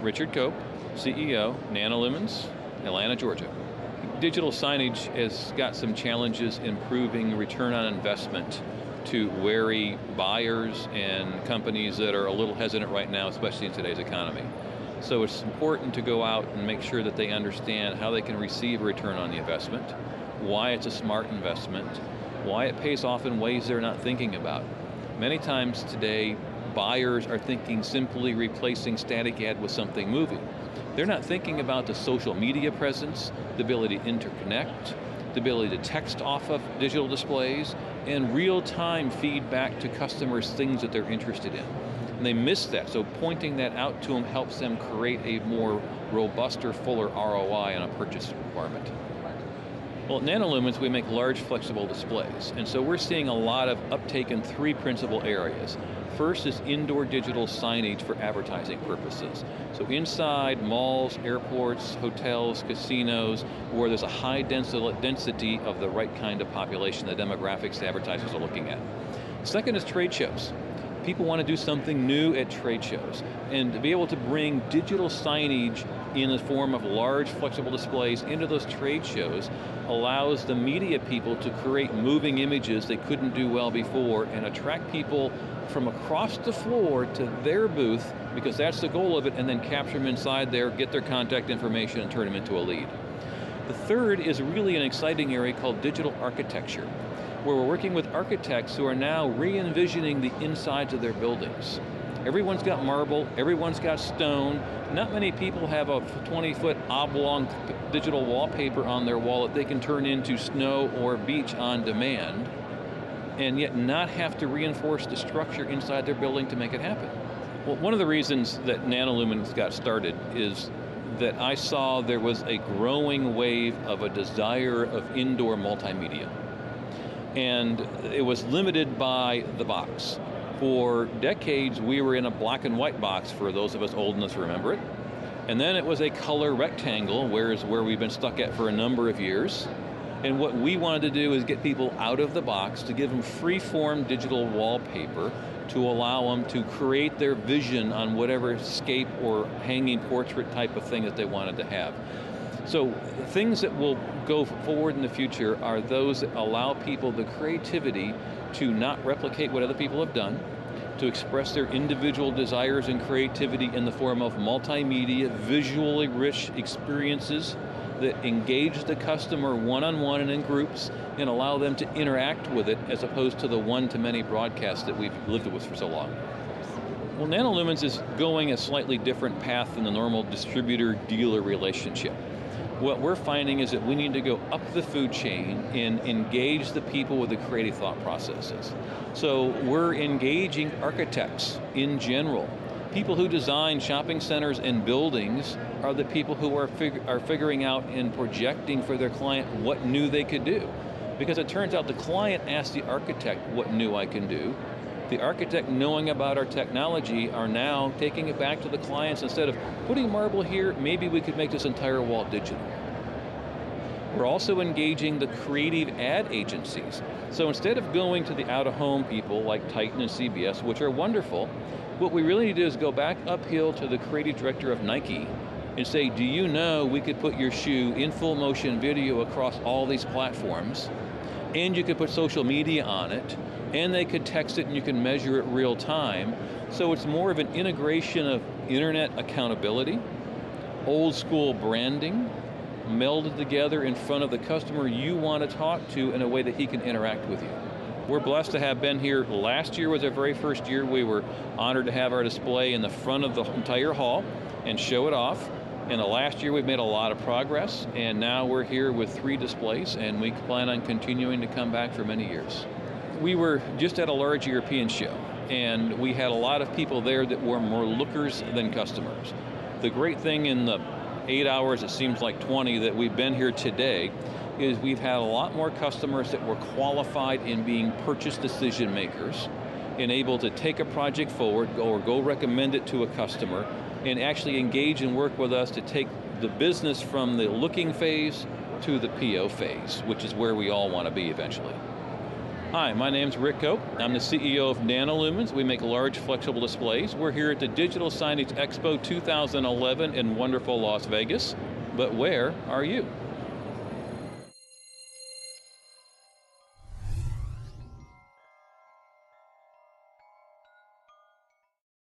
Richard Cope, CEO, NanoLumens, Atlanta, Georgia. Digital signage has got some challenges improving return on investment to wary buyers and companies that are a little hesitant right now, especially in today's economy. So it's important to go out and make sure that they understand how they can receive a return on the investment, why it's a smart investment, why it pays off in ways they're not thinking about. Many times today, buyers are thinking simply replacing static ad with something moving. They're not thinking about the social media presence, the ability to interconnect, the ability to text off of digital displays, and real-time feedback to customers things that they're interested in. And they miss that, so pointing that out to them helps them create a more robust or fuller ROI on a purchase requirement. Well, at NanoLumens, we make large flexible displays, and so we're seeing a lot of uptake in three principal areas. First is indoor digital signage for advertising purposes. So inside malls, airports, hotels, casinos, where there's a high density of the right kind of population, the demographics the advertisers are looking at. Second is trade shows. People want to do something new at trade shows, and to be able to bring digital signage in the form of large flexible displays into those trade shows allows the media people to create moving images they couldn't do well before and attract people from across the floor to their booth, because that's the goal of it, and then capture them inside there, get their contact information, and turn them into a lead. The third is really an exciting area called digital architecture, where we're working with architects who are now re-envisioning the insides of their buildings. Everyone's got marble, everyone's got stone. Not many people have a 20-foot oblong digital wallpaper on their wall that they can turn into snow or beach on demand, and yet not have to reinforce the structure inside their building to make it happen. Well, one of the reasons that NanoLumens got started is that I saw there was a growing wave of a desire of indoor multimedia. And it was limited by the box. For decades, we were in a black and white box, for those of us old enough to remember it. And then it was a color rectangle, where we've been stuck at for a number of years. And what we wanted to do is get people out of the box, to give them free-form digital wallpaper to allow them to create their vision on whatever scape or hanging portrait type of thing that they wanted to have. So things that will go forward in the future are those that allow people the creativity to not replicate what other people have done, to express their individual desires and creativity in the form of multimedia, visually rich experiences that engage the customer one-on-one and in groups and allow them to interact with it, as opposed to the one-to-many broadcast that we've lived with for so long. Well, NanoLumens is going a slightly different path than the normal distributor-dealer relationship. What we're finding is that we need to go up the food chain and engage the people with the creative thought processes. So we're engaging architects in general. People who design shopping centers and buildings are the people who are figuring out and projecting for their client what new they could do. Because it turns out the client asked the architect, what new I can do. The architect, knowing about our technology, are now taking it back to the clients. Instead of putting marble here, maybe we could make this entire wall digital. We're also engaging the creative ad agencies. So instead of going to the out-of-home people like Titan and CBS, which are wonderful, what we really need to do is go back uphill to the creative director of Nike and say, do you know we could put your shoe in full motion video across all these platforms, and you could put social media on it, and they could text it and you can measure it real time. So it's more of an integration of internet accountability, old school branding, melded together in front of the customer you want to talk to in a way that he can interact with you. We're blessed to have been here. Last year was our very first year. We were honored to have our display in the front of the entire hall and show it off. In the last year we've made a lot of progress, and now we're here with 3 displays, and we plan on continuing to come back for many years. We were just at a large European show, and we had a lot of people there that were more lookers than customers. The great thing in the 8 hours, it seems like 20, that we've been here today, is we've had a lot more customers that were qualified in being purchase decision makers and able to take a project forward or go recommend it to a customer and actually engage and work with us to take the business from the looking phase to the PO phase, which is where we all want to be eventually. Hi, my name's Rick Cope. I'm the CEO of NanoLumens. We make large flexible displays. We're here at the Digital Signage Expo 2011 in wonderful Las Vegas. But where are you?